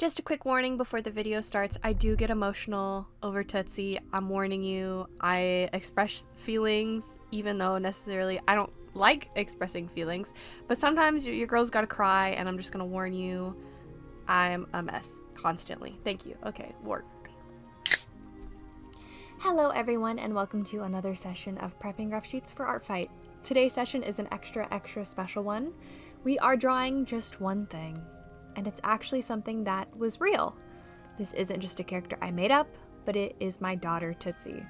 Just a quick warning before the video starts, I do get emotional over Tootsie. I'm warning you, I express feelings even though necessarily I don't like expressing feelings, but sometimes your girl's gotta cry, and I'm just gonna warn you, I'm a mess constantly. Thank you. Okay, work. Hello everyone, and welcome to another session of prepping rough sheets for ArtFight. Today's session is an extra special one. We are drawing just one thing, and it's actually something that was real. This isn't just a character I made up, but it is my daughter, Tootsie.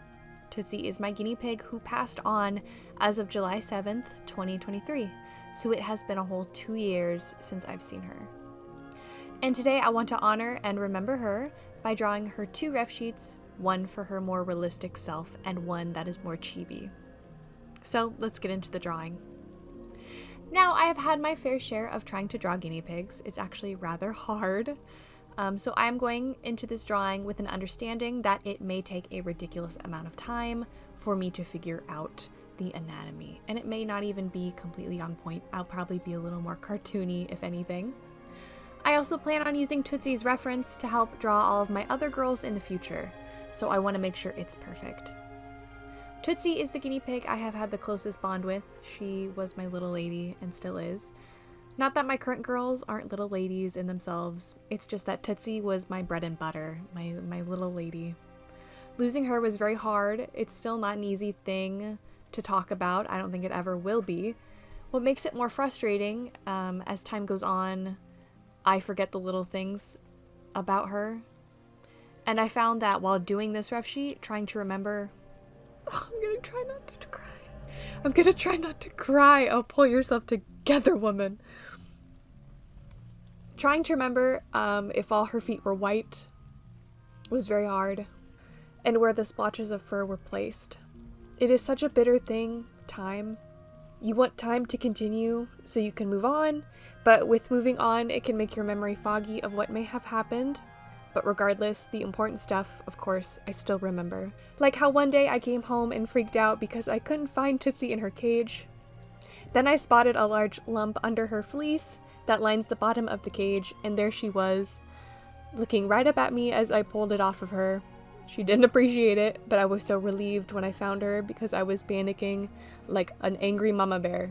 Tootsie is my guinea pig who passed on as of July 7th, 2023, so it has been a whole 2 years since I've seen her. And today I want to honor and remember her by drawing her 2 ref sheets, one for her more realistic self and one that is more chibi. So let's get into the drawing. Now, I have had my fair share of trying to draw guinea pigs. It's actually rather hard. So I'm going into this drawing with an understanding that it may take a ridiculous amount of time for me to figure out the anatomy. And it may not even be completely on point. I'll probably be a little more cartoony, if anything. I also plan on using Tootsie's reference to help draw all of my other girls in the future. So I want to make sure it's perfect. Tootsie is the guinea pig I have had the closest bond with. She was my little lady and still is. Not that my current girls aren't little ladies in themselves, it's just that Tootsie was my bread and butter, my little lady. Losing her was very hard. It's still not an easy thing to talk about. I don't think it ever will be. What makes it more frustrating, as time goes on, I forget the little things about her. And I found that while doing this ref sheet, trying to remember... Oh, I'm gonna try not to cry. I'm gonna try not to cry. Oh, pull yourself together, woman. Trying to remember if all her feet were white was very hard, and where the splotches of fur were placed. It is such a bitter thing, time. You want time to continue so you can move on, but with moving on, it can make your memory foggy of what may have happened. But regardless, the important stuff, of course, I still remember. Like how one day I came home and freaked out because I couldn't find Tootsie in her cage. Then I spotted a large lump under her fleece that lines the bottom of the cage, and there she was, looking right up at me as I pulled it off of her. She didn't appreciate it, but I was so relieved when I found her because I was panicking like an angry mama bear.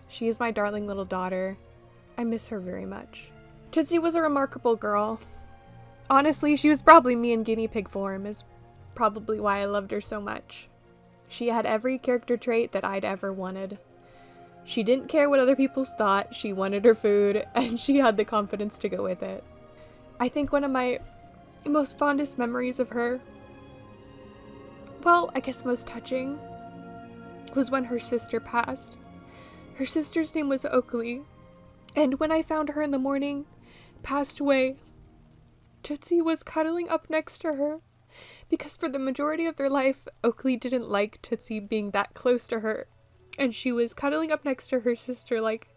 She is my darling little daughter. I miss her very much. Tootsie was a remarkable girl. Honestly, she was probably me in guinea pig form, is probably why I loved her so much. She had every character trait that I'd ever wanted. She didn't care what other people thought, she wanted her food, and she had the confidence to go with it. I think one of my most fondest memories of her, well, I guess most touching, was when her sister passed. Her sister's name was Oakley, and when I found her in the morning, passed away, Tootsie was cuddling up next to her, because for the majority of their life, Oakley didn't like Tootsie being that close to her, and she was cuddling up next to her sister like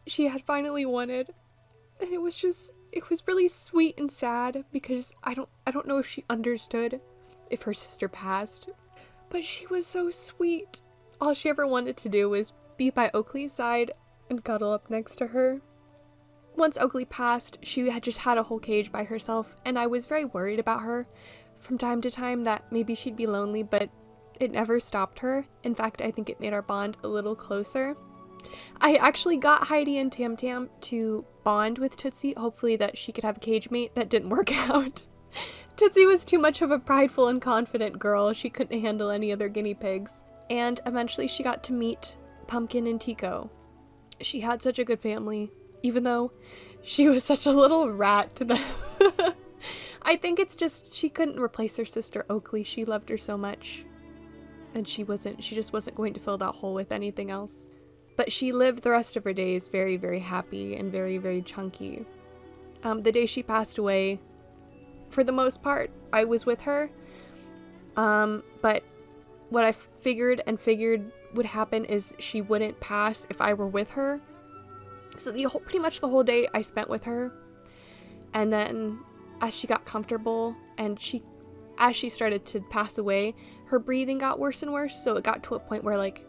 she had finally wanted, and it was really sweet and sad, because I don't know if she understood if her sister passed, but she was so sweet. All she ever wanted to do was be by Oakley's side and cuddle up next to her. Once Oakley passed, she had just had a whole cage by herself, and I was very worried about her from time to time that maybe she'd be lonely, but it never stopped her. In fact, I think it made our bond a little closer. I actually got Heidi and Tam Tam to bond with Tootsie, hopefully that she could have a cage mate. That didn't work out. Tootsie was too much of a prideful and confident girl. She couldn't handle any other guinea pigs. And eventually she got to meet Pumpkin and Tico. She had such a good family, even though she was such a little rat to them. I think it's just she couldn't replace her sister Oakley. She loved her so much, and she just wasn't going to fill that hole with anything else. But she lived the rest of her days very, very happy and very, very chunky. The day she passed away, for the most part, I was with her. But what I figured would happen is she wouldn't pass if I were with her. So pretty much the whole day I spent with her, and then as she got comfortable and as she started to pass away, her breathing got worse and worse, so it got to a point where like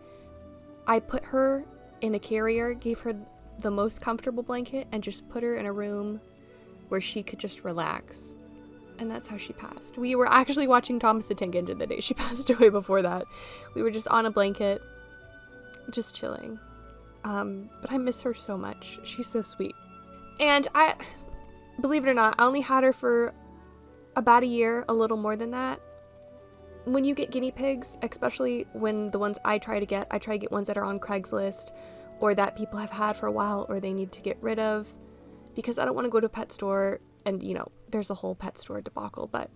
I put her in a carrier, gave her the most comfortable blanket, and just put her in a room where she could just relax. And that's how she passed. We were actually watching Thomas the Tank Engine the day she passed away. Before that, we were just on a blanket, just chilling. But I miss her so much. She's so sweet. And I, believe it or not, I only had her for about a year, a little more than that. When you get guinea pigs, especially when the ones I try to get ones that are on Craigslist or that people have had for a while or they need to get rid of, because I don't want to go to a pet store and, you know, there's a whole pet store debacle, but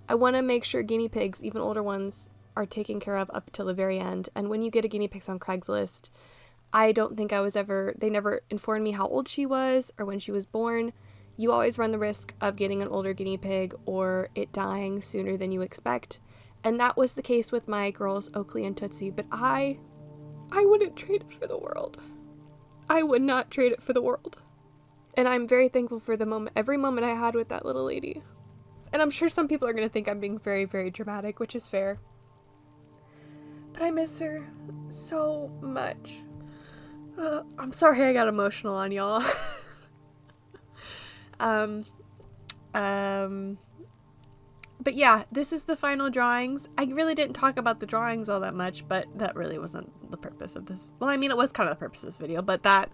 I want to make sure guinea pigs, even older ones, are taken care of up till the very end. And when you get a guinea pig on Craigslist, I don't think they never informed me how old she was or when she was born. You always run the risk of getting an older guinea pig or it dying sooner than you expect. And that was the case with my girls, Oakley and Tootsie, but I wouldn't trade it for the world. I would not trade it for the world. And I'm very thankful for every moment I had with that little lady. And I'm sure some people are going to think I'm being very, very dramatic, which is fair. But I miss her so much. I'm sorry I got emotional on y'all. But yeah, this is the final drawings. I really didn't talk about the drawings all that much, but that really wasn't the purpose of this. Well, I mean, it was kind of the purpose of this video, but that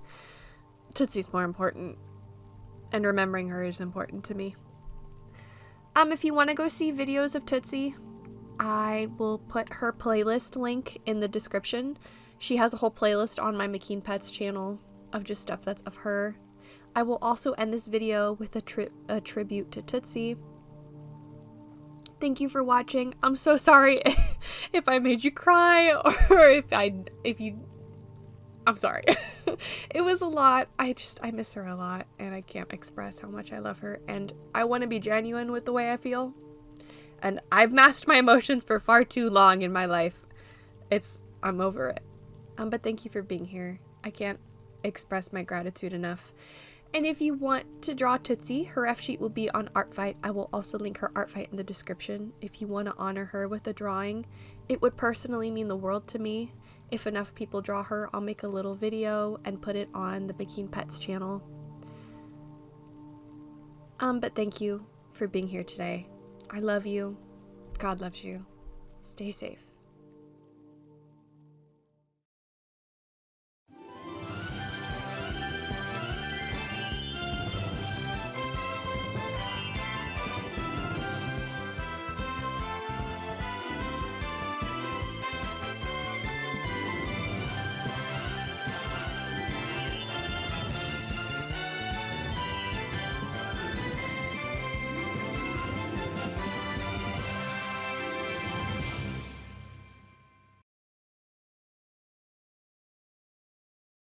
Tootsie's more important. And remembering her is important to me. If you want to go see videos of Tootsie, I will put her playlist link in the description. She has a whole playlist on my McKean Pets channel of just stuff that's of her. I will also end this video with a tribute to Tootsie. Thank you for watching. I'm so sorry if I made you cry or I'm sorry. It was a lot. I miss her a lot and I can't express how much I love her, and I want to be genuine with the way I feel. And I've masked my emotions for far too long in my life. I'm over it. But thank you for being here. I can't express my gratitude enough. And if you want to draw Tootsie, her refsheet will be on ArtFight. I will also link her ArtFight in the description. If you want to honor her with a drawing, it would personally mean the world to me. If enough people draw her, I'll make a little video and put it on the McKean Pets channel. But thank you for being here today. I love you. God loves you. Stay safe.